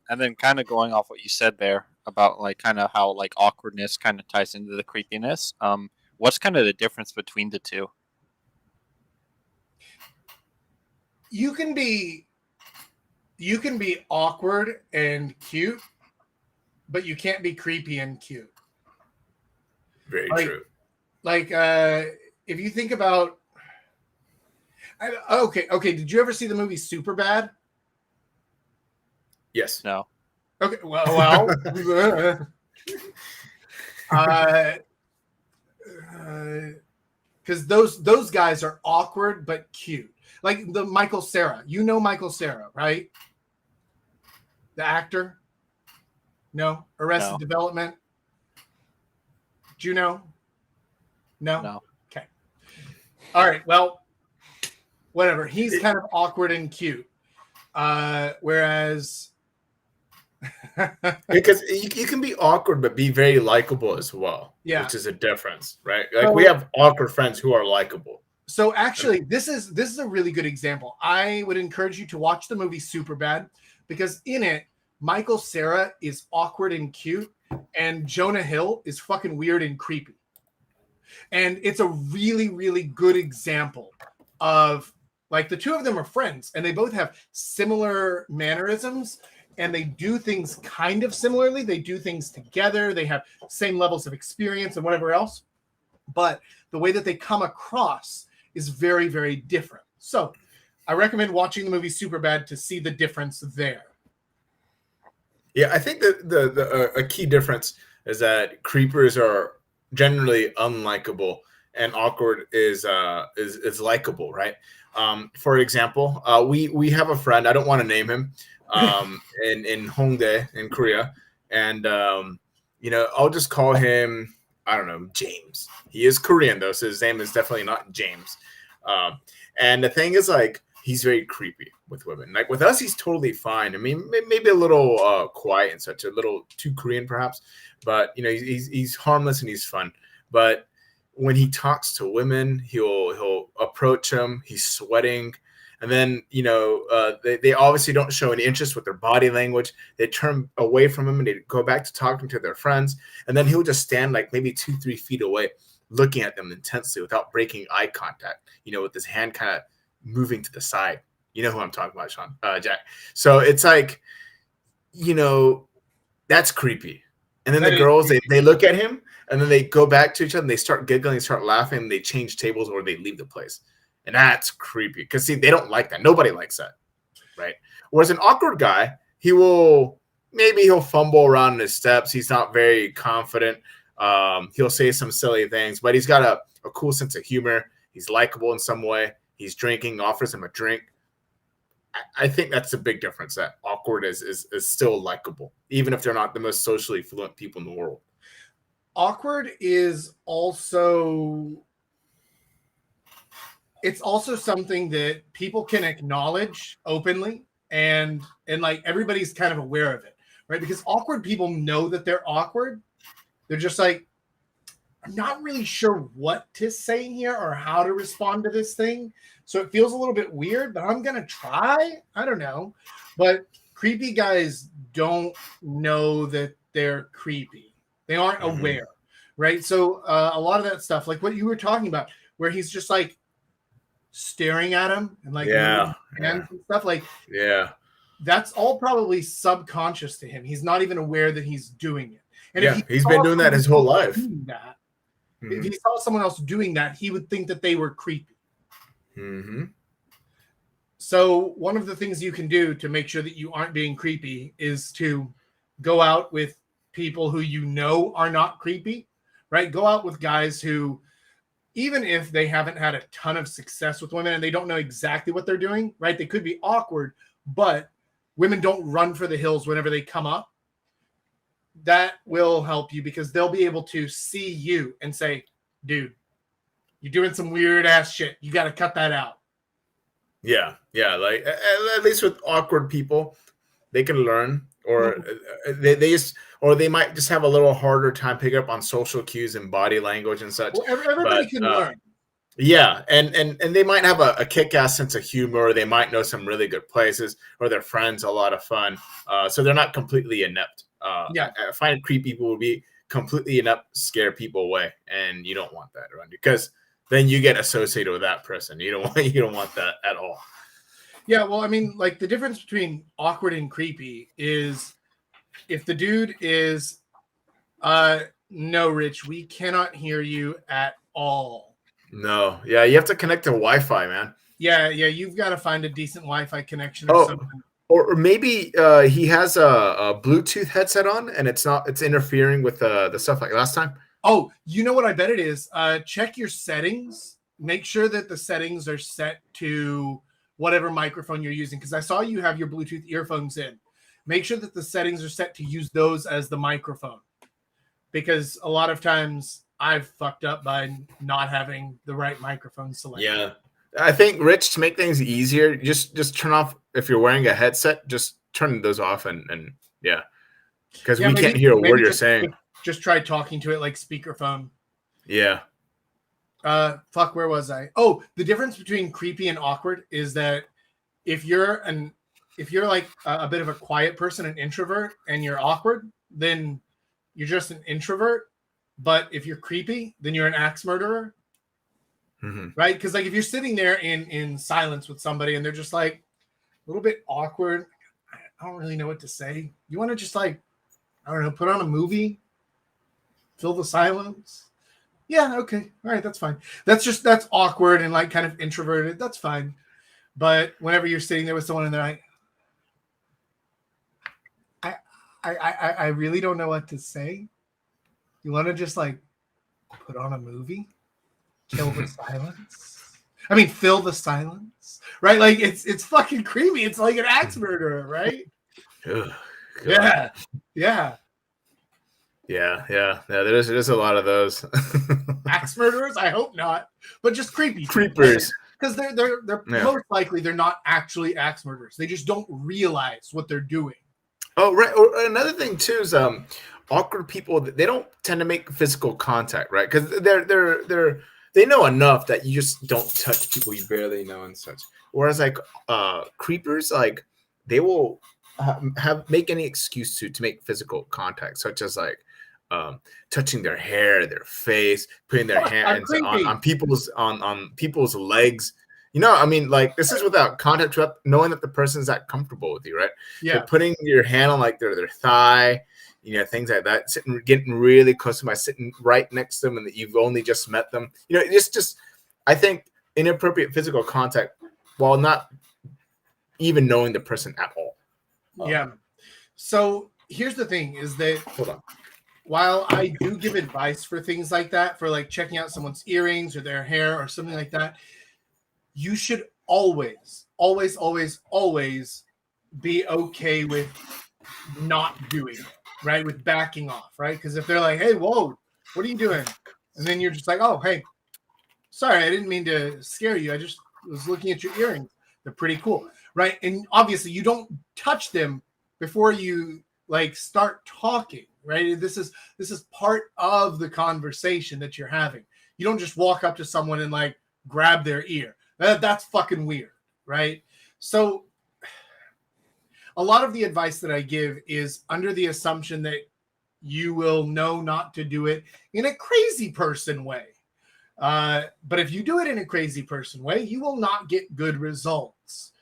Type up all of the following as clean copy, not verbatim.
And then kind of going off what you said there about like kind of how like awkwardness kind of ties into the creepiness. What's kind of the difference between the two? You can be awkward and cute, but you can't be creepy and cute. Very Like true. like if you think about okay, did you ever see the movie Superbad? Yes. No. Okay, well, because those guys are awkward but cute. Like the Michael Cera. You know Michael Cera, right? The actor? No? Arrested No. Development? Do you know? No? No. Okay. All right. Well, whatever. He's kind of awkward and cute. Whereas Because you can be awkward but be very likable as well, Yeah. which is a difference, right? Like we have awkward friends who are likable. So actually, this is a really good example. I would encourage you to watch the movie Superbad because in it, Michael Cera is awkward and cute, and Jonah Hill is fucking weird and creepy. And it's a really, really good example of like the two of them are friends, and they both have similar mannerisms, and they do things kind of similarly. They do things together. They have same levels of experience and whatever else, but the way that they come across is very, very different. So I recommend watching the movie Superbad to see the difference there. Yeah, I think that a key difference is that creepers are generally unlikable and awkward is likable, right? For example, we have a friend. I don't want to name him. In Hongdae in Korea, and I'll just call him, I don't know, James. He is Korean though, so his name is definitely not James. And the thing is, like, he's very creepy with women. Like with us, he's totally fine. I mean, maybe a little quiet and such, a little too Korean perhaps, but he's harmless and he's fun. But when he talks to women, he'll approach them. He's sweating. And then, they obviously don't show any interest with their body language. They turn away from him and they go back to talking to their friends. And then he'll just stand like maybe 2-3 feet away, looking at them intensely without breaking eye contact, with his hand kind of moving to the side. You know who I'm talking about, Sean, Jack. So it's like, that's creepy. And then the girls, they look at him and then they go back to each other and they start giggling, start laughing, and they change tables or they leave the place. And that's creepy because, see, they don't like that. Nobody likes that, right? Whereas an awkward guy, he'll fumble around in his steps. He's not very confident. He'll say some silly things, but he's got a cool sense of humor. He's likable in some way. He's drinking, offers him a drink. I think that's a big difference, that awkward is still likable, even if they're not the most socially fluent people in the world. Awkward is also... it's also something that people can acknowledge openly and like everybody's kind of aware of it, right? Because awkward people know that they're awkward. They're just like, I'm not really sure what to say here or how to respond to this thing. So it feels a little bit weird, but I'm going to try. I don't know. But creepy guys don't know that they're creepy. They aren't aware, right? So a lot of that stuff, like what you were talking about, where he's just like, staring at him and like hands and stuff, like that's all probably subconscious to him. He's not even aware that he's doing it. And if he's been doing that his whole life. If he saw someone else doing that, he would think that they were creepy. So one of the things you can do to make sure that you aren't being creepy is to go out with people who are not creepy, right? Go out with guys who, even if they haven't had a ton of success with women and they don't know exactly what they're doing, right? They could be awkward, but women don't run for the hills whenever they come up. That will help you because they'll be able to see you and say, dude, you're doing some weird ass shit. You got to cut that out. Yeah. Like at least with awkward people, they can learn, or they might just have a little harder time picking up on social cues and body language and such. Well, everybody can learn. Yeah, and they might have a kick-ass sense of humor, or they might know some really good places, or their friends a lot of fun. So they're not completely inept. Yeah. I find creepy people will be completely inept, scare people away, and you don't want that around you because then you get associated with that person. You don't want that at all. Yeah, well, I mean, like the difference between awkward and creepy is if the dude is, no, Rich, we cannot hear you at all. No, yeah, you have to connect to Wi-Fi, man. Yeah, you've got to find a decent Wi-Fi connection or something. Or maybe he has a Bluetooth headset on, and it's interfering with the stuff like last time. Oh, you know what I bet it is? Check your settings. Make sure that the settings are set to whatever microphone you're using, because I saw you have your Bluetooth earphones in. Make sure that the settings are set to use those as the microphone, because a lot of times I've fucked up by not having the right microphone selected. Yeah, I think, Rich, to make things easier, just turn off, if you're wearing a headset, just turn those off and yeah, because we can't hear a word you're saying. Just try talking to it like speakerphone. Yeah. Fuck, where was I? Oh, the difference between creepy and awkward is that if you're like a bit of a quiet person, an introvert, and you're awkward, then you're just an introvert. But if you're creepy, then you're an axe murderer. Mm-hmm. Right? Because like if you're sitting there in silence with somebody and they're just like a little bit awkward, I don't really know what to say. You want to just like, I don't know, put on a movie, fill the silence. Yeah, okay. All right, that's fine. That's awkward and like kind of introverted. That's fine. But whenever you're sitting there with someone and they're like, I really don't know what to say. You want to just like put on a movie, kill the silence. I mean, fill the silence, right? Like it's fucking creepy. It's like an axe murderer, right? Ugh, yeah. There's a lot of those. Axe murderers? I hope not, but just creepers. Because they're most likely they're not actually axe murderers. They just don't realize what they're doing. Oh, right. Or another thing too is awkward people. They don't tend to make physical contact, right? Because they know enough that you just don't touch people you barely know and such. Whereas like creepers, like they will make any excuse to make physical contact, such as like touching their hair, their face, putting their hands on people's legs. You know, I mean, like this is without contact, without knowing that the person's that comfortable with you, right? Yeah. So putting your hand on like their thigh, you know, things like that. Getting really close to them by sitting right next to them, and that you've only just met them. You know, it's just I think inappropriate physical contact while not even knowing the person at all. Yeah. So here's the thing: is that hold on. While I do give advice for things like that, for like checking out someone's earrings or their hair or something like that, you should always be okay with not doing it, right? With backing off, right? Because if they're like, hey, whoa, what are you doing? And then you're just like, oh, hey, sorry, I didn't mean to scare you. I just was looking at your earrings. They're pretty cool, right? And obviously you don't touch them before you like start talking, right? This is part of the conversation that you're having. You don't just walk up to someone and like grab their ear. That's fucking weird, right? So a lot of the advice that I give is under the assumption that you will know not to do it in a crazy person way. But if you do it in a crazy person way, you will not get good results.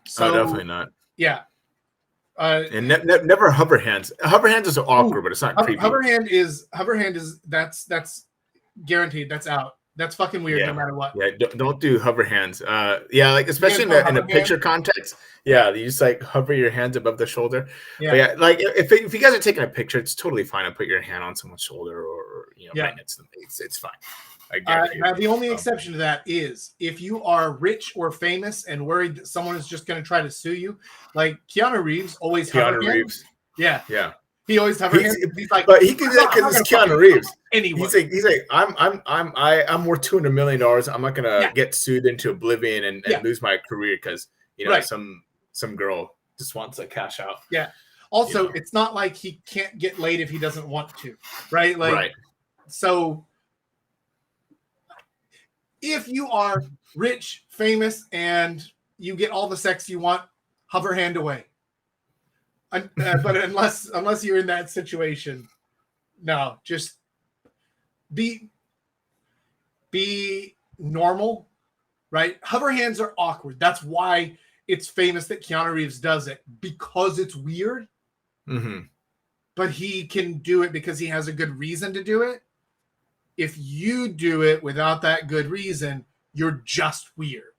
So definitely not. Yeah. And never hover hands. Hover hands is awkward, but it's not creepy. Hover hand is that's guaranteed. That's out. That's fucking weird no matter what. Yeah, don't do hover hands. Like especially in a picture context. Yeah, you just like hover your hands above the shoulder. Yeah, but yeah, like if you guys are taking a picture, it's totally fine to put your hand on someone's shoulder or right next to them. It's fine. Now the only exception to that is if you are rich or famous and worried that someone is just going to try to sue you, like Keanu Reeves always hover hands. Yeah. He always hover hands. He's like, but he can do that because it's Keanu Reeves. Anyway. He's like, I'm worth $200 million. I'm not gonna get sued into oblivion and lose my career because some girl just wants to cash out. Yeah. Also, it's not like he can't get laid if he doesn't want to, right? Like, so If you are rich, famous, and you get all the sex you want, hover hand away. But unless you're in that situation, no, just be normal, right? Hover hands are awkward. That's why it's famous that Keanu Reeves does it, because it's weird. Mm-hmm. But he can do it because he has a good reason to do it. If you do it without that good reason, you're just weird.